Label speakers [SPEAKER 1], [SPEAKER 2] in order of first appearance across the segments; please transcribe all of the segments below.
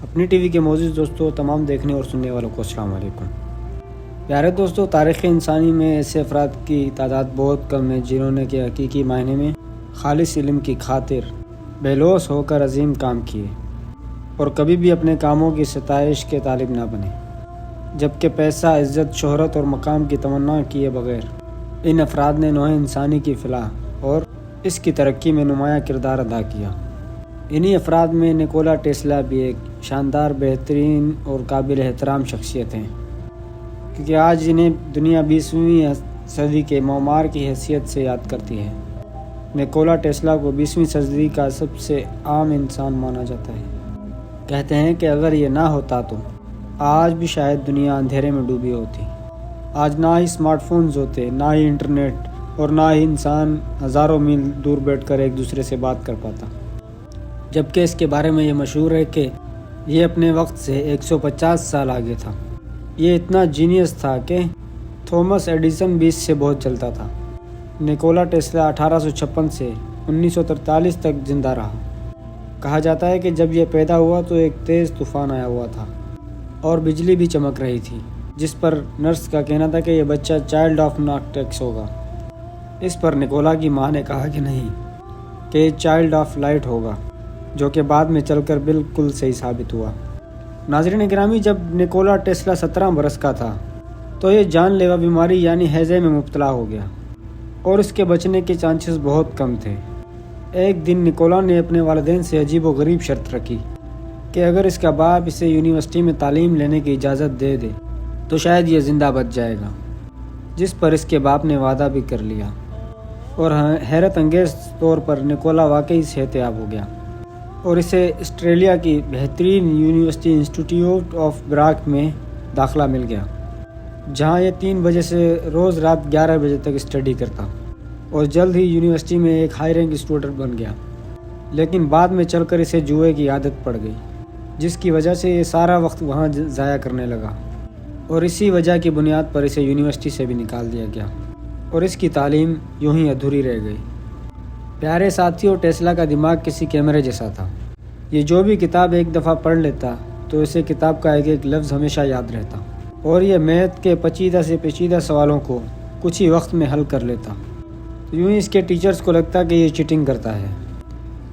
[SPEAKER 1] اپنی T V کے معزز دوستوں، تمام دیکھنے اور سننے والوں کو السلام علیکم۔ پیارے دوستوں، تاریخ انسانی میں ایسے افراد کی تعداد بہت کم ہے جنہوں نے کہ حقیقی معنی میں خالص علم کی خاطر بے لوث ہو کر عظیم کام کیے اور کبھی بھی اپنے کاموں کی ستائش کے طالب نہ بنے، جبکہ پیسہ، عزت، شہرت اور مقام کی تمنا کیے بغیر ان افراد نے نوع انسانی کی فلاح اور اس کی ترقی میں نمایاں کردار ادا کیا۔ انہی افراد میں نکولا ٹیسلا بھی ایک شاندار، بہترین اور قابل احترام شخصیت ہیں، کیونکہ آج انہیں دنیا 20ویں صدی کے معمار کی حیثیت سے یاد کرتی ہے۔ نکولا ٹیسلا کو 20ویں صدی کا سب سے عام انسان مانا جاتا ہے۔ کہتے ہیں کہ اگر یہ نہ ہوتا تو آج بھی شاید دنیا اندھیرے میں ڈوبی ہوتی۔ آج نہ ہی اسمارٹ فونز ہوتے، نہ ہی انٹرنیٹ، اور نہ ہی انسان ہزاروں میل دور بیٹھ کر ایک دوسرے سے بات کر پاتا۔ جبکہ اس کے بارے میں یہ مشہور ہے کہ یہ اپنے وقت سے 150 سال آگے تھا۔ یہ اتنا جینیس تھا کہ تھامس ایڈیسن بھی اس سے بہت چلتا تھا۔ نکولا ٹیسلا 1856 سے 1943 تک زندہ رہا۔ کہا جاتا ہے کہ جب یہ پیدا ہوا تو ایک تیز طوفان آیا ہوا تھا اور بجلی بھی چمک رہی تھی، جس پر نرس کا کہنا تھا کہ یہ بچہ چائلڈ آف نارکوٹکس ہوگا۔ اس پر نکولا کی ماں نے کہا کہ نہیں، کہ یہ چائلڈ آف لائٹ ہوگا، جو کہ بعد میں چل کر بالکل صحیح ثابت ہوا۔ ناظرین گرامی، جب نکولا ٹیسلا 17 برس کا تھا تو یہ جان لیوا بیماری یعنی ہیضے میں مبتلا ہو گیا اور اس کے بچنے کے چانسز بہت کم تھے۔ ایک دن نکولا نے اپنے والدین سے عجیب و غریب شرط رکھی کہ اگر اس کا باپ اسے یونیورسٹی میں تعلیم لینے کی اجازت دے دے تو شاید یہ زندہ بچ جائے گا، جس پر اس کے باپ نے وعدہ بھی کر لیا، اور حیرت انگیز طور پر نکولا واقعی صحت یاب ہو گیا اور اسے آسٹریلیا کی بہترین یونیورسٹی انسٹیٹیوٹ آف براک میں داخلہ مل گیا، جہاں یہ 3 بجے سے روز رات 11 بجے تک اسٹڈی کرتا اور جلد ہی یونیورسٹی میں ایک ہائی رینک اسٹوڈنٹ بن گیا۔ لیکن بعد میں چل کر اسے جوئے کی عادت پڑ گئی، جس کی وجہ سے یہ سارا وقت وہاں ضائع کرنے لگا، اور اسی وجہ کی بنیاد پر اسے یونیورسٹی سے بھی نکال دیا گیا اور اس کی تعلیم یوں ہی ادھوری رہ گئی۔ پیارے ساتھیوں، ٹیسلا کا دماغ کسی کیمرے جیسا تھا۔ یہ جو بھی کتاب ایک دفعہ پڑھ لیتا تو اسے کتاب کا ایک ایک لفظ ہمیشہ یاد رہتا، اور یہ میتھ کے پیچیدہ سے پیچیدہ سوالوں کو کچھ ہی وقت میں حل کر لیتا۔ یوں ہی اس کے ٹیچرز کو لگتا کہ یہ چیٹنگ کرتا ہے،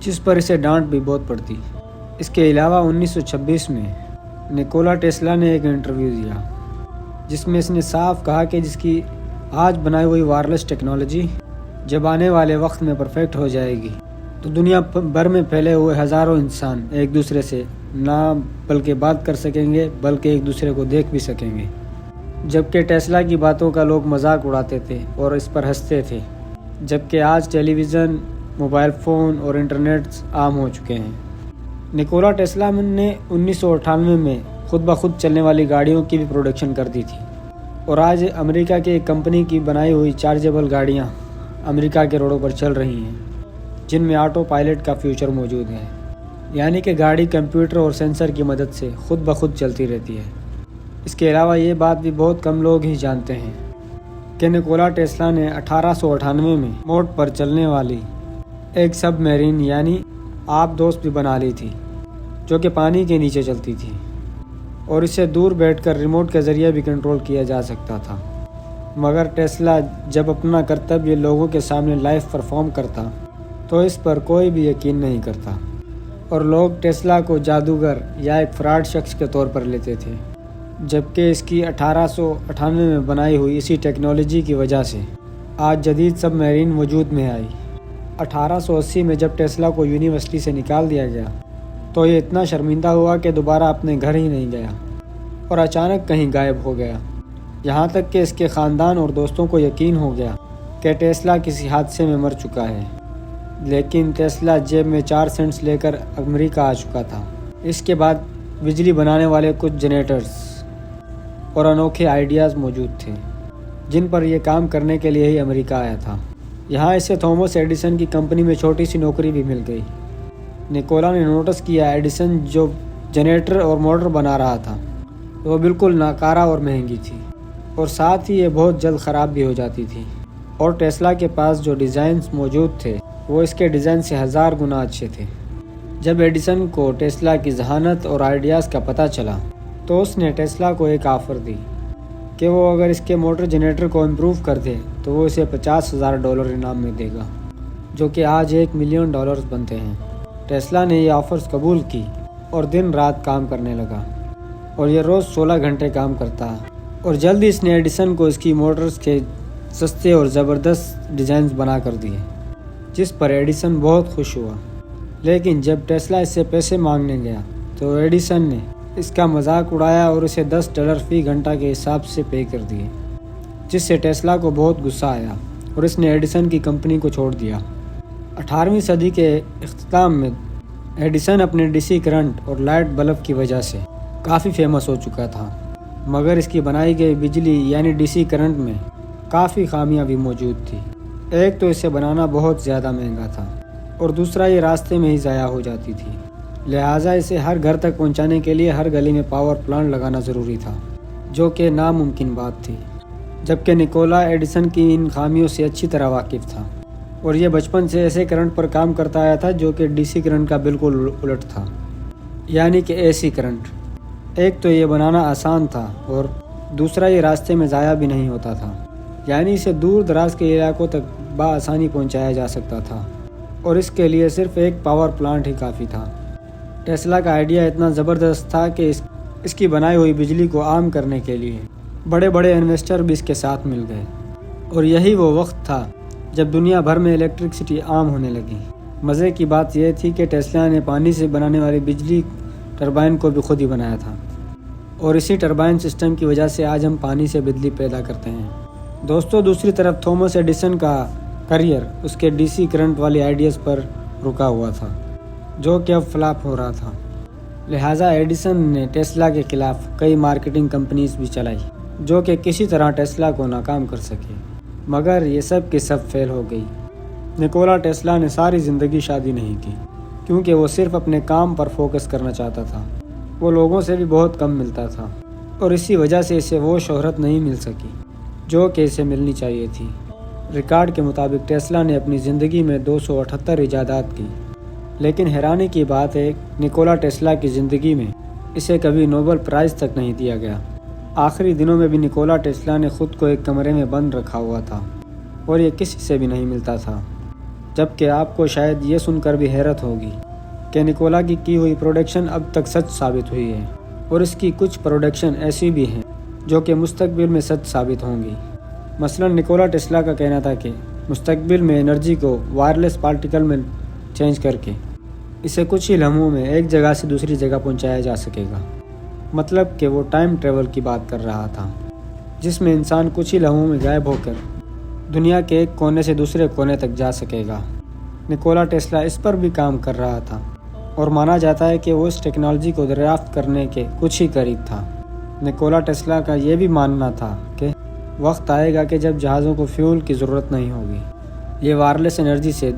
[SPEAKER 1] جس پر اسے ڈانٹ بھی بہت پڑتی۔ اس کے علاوہ 1926 میں نکولا ٹیسلا نے ایک انٹرویو دیا، جس میں اس نے صاف کہا کہ جس کی آج بنائی ہوئی وائرلیس ٹیکنالوجی جب آنے والے وقت میں پرفیکٹ ہو جائے گی تو دنیا بھر میں پھیلے ہوئے ہزاروں انسان ایک دوسرے سے نہ بلکہ بات کر سکیں گے، بلکہ ایک دوسرے کو دیکھ بھی سکیں گے۔ جبکہ ٹیسلا کی باتوں کا لوگ مذاق اڑاتے تھے اور اس پر ہنستے تھے، جبکہ آج ٹیلی ویژن، موبائل فون اور انٹرنیٹ عام ہو چکے ہیں۔ نکولا ٹیسلا نے 1998 میں خود بخود چلنے والی گاڑیوں کی بھی پروڈکشن کر دی تھی، اور آج امریکہ کی ایک کمپنی کی بنائی ہوئی چارجیبل گاڑیاں امریکہ کے روڈوں پر چل رہی ہیں، جن میں آٹو پائلٹ کا فیچر موجود ہے، یعنی کہ گاڑی کمپیوٹر اور سینسر کی مدد سے خود بخود چلتی رہتی ہے۔ اس کے علاوہ یہ بات بھی بہت کم لوگ ہی جانتے ہیں کہ نکولا ٹیسلا نے 1898 میں موٹ پر چلنے والی ایک سب میرین یعنی آب دوست بھی بنا لی تھی، جو کہ پانی کے نیچے چلتی تھی، اور اسے دور بیٹھ کر ریموٹ کے ذریعے بھی کنٹرول کیا جا سکتا تھا۔ مگر ٹیسلا جب اپنا کرتویہ لوگوں کے سامنے لائیو پرفارم کرتا تو اس پر کوئی بھی یقین نہیں کرتا، اور لوگ ٹیسلا کو جادوگر یا ایک فراڈ شخص کے طور پر لیتے تھے، جبکہ اس کی 1898 میں بنائی ہوئی اسی ٹیکنالوجی کی وجہ سے آج جدید سب میرین وجود میں آئی۔ 1880 میں جب ٹیسلا کو یونیورسٹی سے نکال دیا گیا تو یہ اتنا شرمندہ ہوا کہ دوبارہ اپنے گھر ہی نہیں گیا اور اچانک کہیں غائب ہو گیا، یہاں تک کہ اس کے خاندان اور دوستوں کو یقین ہو گیا کہ ٹیسلا کسی حادثے میں مر چکا ہے۔ لیکن ٹیسلا جیب میں 4 سینٹس لے کر امریکہ آ چکا تھا۔ اس کے بعد بجلی بنانے والے کچھ جنریٹرز اور انوکھے آئیڈیاز موجود تھے، جن پر یہ کام کرنے کے لیے ہی امریکہ آیا تھا۔ یہاں اسے تھامس ایڈیسن کی کمپنی میں چھوٹی سی نوکری بھی مل گئی۔ نکولا نے نوٹس کیا ایڈیسن جو جنریٹر اور موٹر بنا رہا تھا وہ بالکل ناکارہ اور مہنگی تھی، اور ساتھ ہی یہ بہت جلد خراب بھی ہو جاتی تھی، اور ٹیسلا کے پاس جو ڈیزائنز موجود تھے وہ اس کے ڈیزائن سے 1000 گنا اچھے تھے۔ جب ایڈیسن کو ٹیسلا کی ذہانت اور آئیڈیاز کا پتہ چلا تو اس نے ٹیسلا کو ایک آفر دی کہ وہ اگر اس کے موٹر جنریٹر کو امپروو کر دے تو وہ اسے $50,000 انعام میں دے گا، جو کہ آج $1,000,000 بنتے ہیں۔ ٹیسلا نے یہ آفرز قبول کی اور دن رات کام کرنے لگا، اور یہ روز 16 گھنٹے کام کرتا، اور جلدی اس نے ایڈیسن کو اس کی موٹرز کے سستے اور زبردست ڈیزائنز بنا کر دیے، جس پر ایڈیسن بہت خوش ہوا۔ لیکن جب ٹیسلا اس سے پیسے مانگنے گیا تو ایڈیسن نے اس کا مذاق اڑایا اور اسے $10 فی گھنٹہ کے حساب سے پے کر دیے، جس سے ٹیسلا کو بہت غصہ آیا اور اس نے ایڈیسن کی کمپنی کو چھوڑ دیا۔ 18ویں صدی کے اختتام میں ایڈیسن اپنے ڈی سی کرنٹ اور لائٹ بلب کی وجہ سے کافی فیمس ہو چکا تھا، مگر اس کی بنائی گئی بجلی یعنی ڈی سی کرنٹ میں کافی خامیاں بھی موجود تھی۔ ایک تو اسے بنانا بہت زیادہ مہنگا تھا، اور دوسرا یہ راستے میں ہی ضائع ہو جاتی تھی، لہٰذا اسے ہر گھر تک پہنچانے کے لیے ہر گلی میں پاور پلانٹ لگانا ضروری تھا، جو کہ ناممکن بات تھی، جبکہ نکولا ایڈیسن کی ان خامیوں سے اچھی طرح واقف تھا، اور یہ بچپن سے ایسے کرنٹ پر کام کرتا آیا تھا جو کہ ڈی سی کرنٹ کا بالکل الٹ تھا، یعنی کہ اے سی کرنٹ۔ ایک تو یہ بنانا آسان تھا اور دوسرا یہ راستے میں ضائع بھی نہیں ہوتا تھا، یعنی اسے دور دراز کے علاقوں تک بآسانی پہنچایا جا سکتا تھا، اور اس کے لیے صرف ایک پاور پلانٹ ہی کافی تھا۔ ٹیسلا کا آئیڈیا اتنا زبردست تھا کہ اس کی بنائی ہوئی بجلی کو عام کرنے کے لیے بڑے بڑے انویسٹر بھی اس کے ساتھ مل گئے، اور یہی وہ وقت تھا جب دنیا بھر میں الیکٹرکسٹی عام ہونے لگی۔ مزے کی بات یہ تھی کہ ٹیسلا نے پانی سے بنانے والی بجلی ٹربائن کو بھی خود ہی بنایا تھا، اور اسی ٹربائن سسٹم کی وجہ سے آج ہم پانی سے بجلی پیدا کرتے ہیں۔ دوستو، دوسری طرف تھامس ایڈیسن کا کریئر اس کے ڈی سی کرنٹ والی آئیڈیاز پر رکا ہوا تھا، جو کہ اب فلاپ ہو رہا تھا، لہٰذا ایڈیسن نے ٹیسلا کے خلاف کئی مارکیٹنگ کمپنیز بھی چلائی جو کہ کسی طرح ٹیسلا کو ناکام کر سکے، مگر یہ سب کی سب فیل ہو گئی۔ نکولا ٹیسلا نے ساری زندگی شادی نہیں کی، کیونکہ وہ صرف اپنے کام پر فوکس کرنا چاہتا تھا۔ وہ لوگوں سے بھی بہت کم ملتا تھا، اور اسی وجہ سے اسے وہ شہرت نہیں مل سکی جو کہ اسے ملنی چاہیے تھی۔ ریکارڈ کے مطابق ٹیسلا نے اپنی زندگی میں 278 ایجادات کی، لیکن حیرانی کی بات ہے نکولا ٹیسلا کی زندگی میں اسے کبھی نوبل پرائز تک نہیں دیا گیا۔ آخری دنوں میں بھی نکولا ٹیسلا نے خود کو ایک کمرے میں بند رکھا ہوا تھا، اور یہ کسی سے بھی نہیں ملتا تھا، جبکہ آپ کو شاید یہ سن کر بھی حیرت ہوگی کہ نکولا کی ہوئی پروڈکشن اب تک سچ ثابت ہوئی ہے، اور اس کی کچھ پروڈکشن ایسی بھی ہیں جو کہ مستقبل میں سچ ثابت ہوں گی۔ مثلا نکولا ٹیسلا کا کہنا تھا کہ مستقبل میں انرجی کو وائرلیس پارٹیکل میں چینج کر کے اسے کچھ ہی لمحوں میں ایک جگہ سے دوسری جگہ پہنچایا جا سکے گا، مطلب کہ وہ ٹائم ٹریول کی بات کر رہا تھا، جس میں انسان کچھ ہی لمحوں میں غائب ہو کر دنیا کے ایک کونے سے دوسرے کونے تک جا سکے گا۔ نکولا ٹیسلا اس پر بھی کام کر رہا تھا، اور مانا جاتا ہے کہ وہ اس ٹیکنالوجی کو دریافت کرنے کے کچھ ہی قریب تھا۔ نکولا ٹیسلا کا یہ بھی ماننا تھا کہ وقت آئے گا کہ جب جہازوں کو فیول کی ضرورت نہیں ہوگی، یہ وائرلیس انرجی سے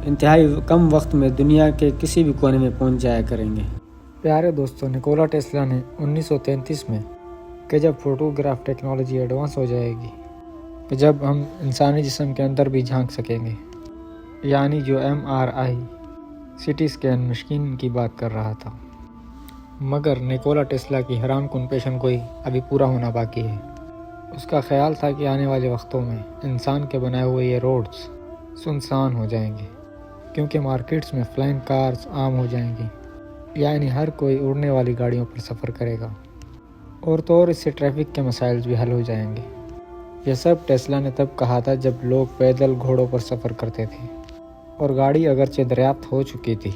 [SPEAKER 1] انتہائی کم وقت میں دنیا کے کسی بھی کونے میں پہنچ جایا کریں گے۔ پیارے دوستو، نکولا ٹیسلا نے 1933 میں کہ جب فوٹوگراف ٹیکنالوجی ایڈوانس ہو جائے گی، کہ جب ہم انسانی جسم کے اندر بھی جھانک سکیں گے، یعنی جو MRI CT اسکین مشین کی بات کر رہا تھا، مگر نکولا ٹیسلا کی حیران کن پیشن گوئی ابھی پورا ہونا باقی ہے۔ اس کا خیال تھا کہ آنے والے وقتوں میں انسان کے بنائے ہوئے یہ روڈز سنسان ہو جائیں گے، کیونکہ مارکیٹس میں فلائنگ کارز عام ہو جائیں گی، یعنی ہر کوئی اڑنے والی گاڑیوں پر سفر کرے گا، اور تو اور اس سے ٹریفک کے مسائل بھی حل ہو جائیں گے۔ یہ سب ٹیسلا نے تب کہا تھا جب لوگ پیدل گھوڑوں پر سفر کرتے تھے، اور گاڑی اگرچہ دریافت ہو چکی تھی،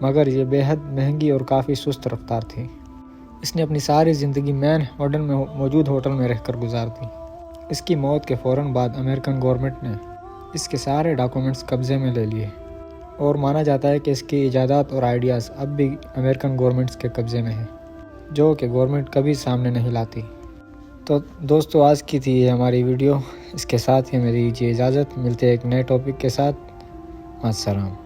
[SPEAKER 1] مگر یہ بے حد مہنگی اور کافی سست رفتار تھی۔ اس نے اپنی ساری زندگی مین ہاٹن میں موجود ہوٹل میں رہ کر گزار دی۔ اس کی موت کے فوراً بعد امریکن گورنمنٹ نے اس کے سارے ڈاکومنٹس قبضے میں لے لیے، اور مانا جاتا ہے کہ اس کی ایجادات اور آئیڈیاز اب بھی امریکن گورنمنٹس کے قبضے میں ہیں، جو کہ گورنمنٹ کبھی سامنے نہیں لاتی۔ تو دوستو، آج کی تھی یہ ہماری ویڈیو، اس کے ساتھ ہی میری اجازت، ملتے ہیں ایک نئے ٹاپک کے ساتھ۔ السلام۔